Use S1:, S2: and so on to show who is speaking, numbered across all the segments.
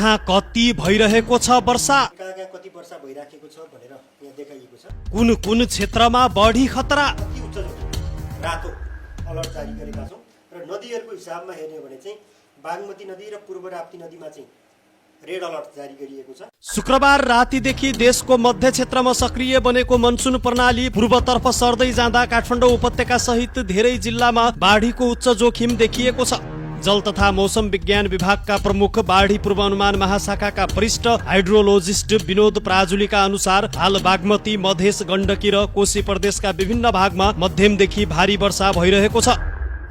S1: कहाँ कति भइरहेको छ वर्षा,
S2: कहाँ कति वर्षा भइराखेको छ भनेर यहाँ देखाइएको छ।
S1: कुन कुन क्षेत्रमा बढी खतरा,
S2: अति उच्च जोखिम रातो अलर्ट जारी गरेका छौँ। र नदीहरूको हिसाबमा हेर्ने हो भने चाहिँ बागमती नदी र पूर्व राप्ती नदीमा चाहिँ रेड अलर्ट जारी गरिएको छ।
S1: शुक्रबार रातिदेखि देशको मध्य क्षेत्रमा सक्रिय बनेको मनसुन प्रणाली पूर्वतर्फ सर्दै जाँदा काठमाडौँ उपत्यका सहित धेरै जिल्लामा बाढीको उच्च जोखिम देखिएको छ। जल तथा मौसम विज्ञान विभागका प्रमुख बाढी पूर्वानुमान महाशाखाका वरिष्ठ हाइड्रोलोजिस्ट विनोद पराजुलीका अनुसार हाल बागमती, मधेस, गण्डकी र कोशी प्रदेशका विभिन्न भागमा मध्यमदेखि भारी वर्षा भइरहेको छ।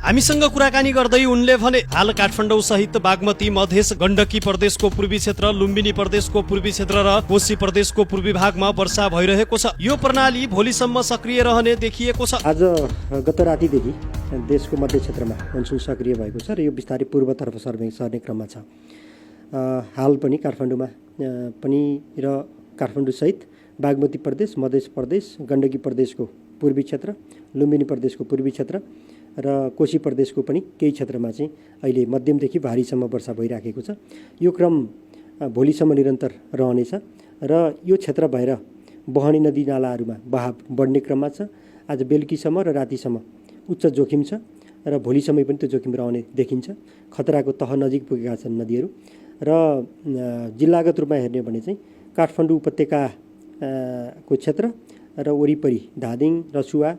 S1: हामीसँग कुराकानी गर्दै उनले भने हाल काठमाडौँ सहित बागमती, मधेस, गण्डकी प्रदेशको पूर्वी क्षेत्र, लुम्बिनी प्रदेशको पूर्वी क्षेत्र र कोशी प्रदेशको पूर्वी भागमा वर्षा भइरहेको छ। यो प्रणाली भोलिसम्म सक्रिय रहने देखिएको छ।
S2: आज गत रातिदेखि देशको मध्य क्षेत्रमा मनसुन सक्रिय भएको छ र यो बिस्तारै पूर्वतर्फ सर्ने क्रममा छ। हाल पनि काठमाडौँमा पनि र काठमाडौँ सहित बागमती प्रदेश, मधेस प्रदेश, गण्डकी प्रदेशको पूर्वी क्षेत्र, लुम्बिनी प्रदेशको पूर्वी क्षेत्र र कोशी प्रदेशको पनि केही क्षेत्रमा चाहिँ अहिले मध्यमदेखि भारीसम्म वर्षा भइराखेको छ। यो क्रम भोलिसम्म निरन्तर रहनेछ र यो क्षेत्र भएर बहने नदी नालाहरूमा बहाव बढ्ने क्रममा छ। आज बेलुकीसम्म र रातिसम्म उच्च जोखिम छ र भोलिसम्म पनि त्यो जोखिम रहने देखिन्छ। खतराको तह नजिक पुगेका छन् नदीहरू र जिल्लागत रूपमा हेर्ने हो भने चाहिँ काठमाडौँ उपत्यका को क्षेत्र र वरिपरि धादिङ, रसुवा,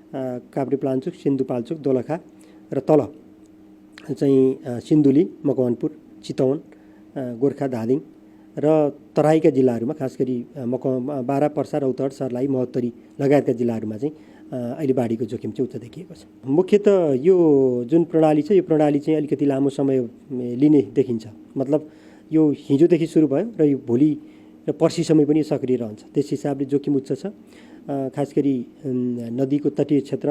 S2: काभ्रेपलाञ्चोक, सिन्धुपाल्चोक, दोलखा र तल चाहिँ सिन्धुली, मकवानपुर, चितवन, गोर्खा, धादिङ र तराईका जिल्लाहरूमा खास गरी बारा, पर्सा, रौतहट, सर्लाही, महोत्तरी लगायतका जिल्लाहरूमा चाहिँ अहिले बाढीको जोखिम चाहिँ उच्च देखिएको छ। मुख्यतः यो जुन प्रणाली छ यो प्रणाली चाहिँ अलिकति लामो समय लिने देखिन्छ। मतलब यो हिजोदेखि सुरु भयो र यो भोलि र पर्सिसम्म पनि सक्रिय रहन्छ। त्यस हिसाबले जोखिम उच्च छ। खास गरी नदीको तटीय क्षेत्र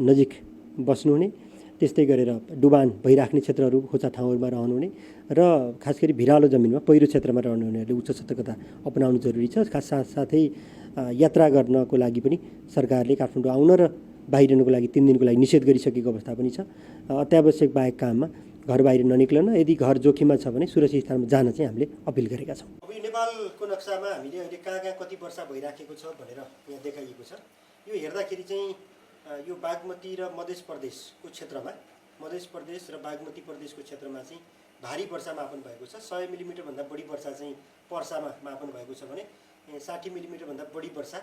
S2: नजिक बस्नुहुने, त्यस्तै गरेर डुबान भइराख्ने क्षेत्रहरू, खोचा ठाउँहरूमा रहनुहुने र खास गरी भिरालो जमिनमा पहिरो क्षेत्रमा रहनुहुनेहरूले उच्च सतर्कता अपनाउनु जरुरी छ। खास साथै यात्रा गर्नको लागि पनि सरकारले काठमाडौँ आउन र बाहिरिनको लागि 3 दिनको लागि निषेध गरिसकेको अवस्था पनि छ। अत्यावश्यक बाहेक काममा घर बाहिर ननिक्लन, यदि घर जोखिममा छ भने सुरक्षित स्थानमा जान चाहिँ हामीले अपिल गरेका छौँ। अब यो नेपालको नक्सामा हामीले अहिले कहाँ कति वर्षा भइराखेको छ भनेर यहाँ देखाइएको छ। यो हेर्दाखेरि चाहिँ यो बागमती र मधेस प्रदेशको क्षेत्रमा, मधेस प्रदेश र बागमती प्रदेशको क्षेत्रमा चाहिँ भारी वर्षा मापन भएको छ। 100 मिलिमिटर भन्दा बढी वर्षा चाहिँ पर्सामा मापन भएको छ भने 60 मिलिमिटर भन्दा बढी वर्षा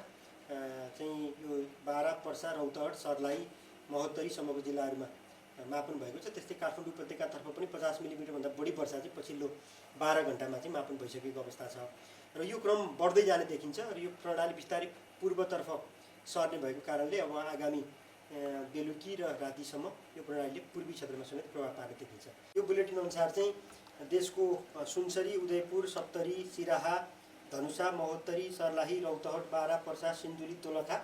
S2: चाहिँ यो बारा, पर्सा, रौतहट, सर्लाही, महोत्तरीसम्मको जिल्लाहरूमा मापन भएको छ। त्यस्तै काठमाडौँ उपत्यकातर्फ पनि 50 मिलिमिटर भन्दा बढी वर्षा चाहिँ पछिल्लो 12 घण्टामा चाहिँ मापन भइसकेको अवस्था छ र यो क्रम बढ्दै जाने देखिन्छ र यो प्रणाली बिस्तारै पूर्वतर्फ सर्ने भएको कारणले अब आगामी बेलुकी र रातिसम्म यो प्रणालीले पूर्वी क्षेत्रमा समेत प्रभाव पाएको देखिन्छ। यो बुलेटिन अनुसार चाहिँ देशको सुनसरी, उदयपुर, सप्तरी, सिराहा, धनुषा, महोत्तरी, सर्लाही, रौतहट, बारा, पर्सा, सिन्धुली, दोलखा,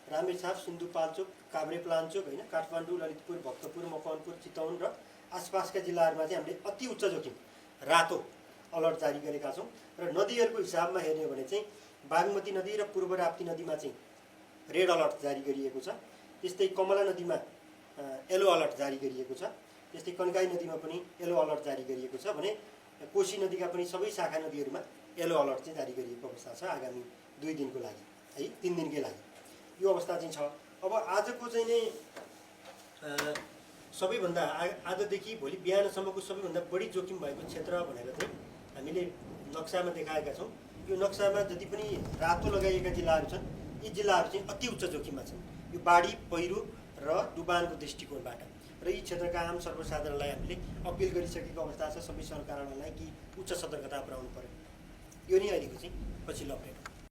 S2: रामेछाप, सिन्धुपाल्चोक, काभ्रेपलाञ्चोक होइन, काठमाडौँ, ललितपुर, भक्तपुर, मकवानपुर, चितवन र आसपासका जिल्लाहरूमा चाहिँ हामीले अति उच्च जोखिम रातो अलर्ट जारी गरेका छौँ। र नदीहरूको हिसाबमा हेर्ने हो भने चाहिँ बागमती नदी र पूर्व राप्ती नदीमा चाहिँ रेड अलर्ट जारी गरिएको छ। त्यस्तै कमला नदीमा येलो अलर्ट जारी गरिएको छ। त्यस्तै कन्काई नदीमा पनि येलो अलर्ट जारी गरिएको छ भने कोशी नदीका पनि सबै शाखा नदीहरूमा येलो अलर्ट चाहिँ जारी गरिएको अवस्था छ आगामी 2 दिनको लागि है, 3 दिनकै लागि यो अवस्था चाहिँ छ। अब आजको चाहिँ नै सबैभन्दा आजदेखि भोलि बिहानसम्मको सबैभन्दा बढी जोखिम भएको क्षेत्र भनेर चाहिँ हामीले नक्सामा देखाएका छौँ। यो नक्सामा जति पनि रातो लगाइएका जिल्लाहरू छन् यी जिल्लाहरू चाहिँ अति उच्च जोखिममा छन् यो बाढी, पहिरो र डुबानको दृष्टिकोणबाट र यी क्षेत्रका आम सर्वसाधारणलाई हामीले अपिल गरिसकेको अवस्था छ सबै सरकारहरूलाई कि उच्च सतर्कता अपनाउनु पर्यो। यो नै अहिलेको चाहिँ पछिल्लो अपडेट।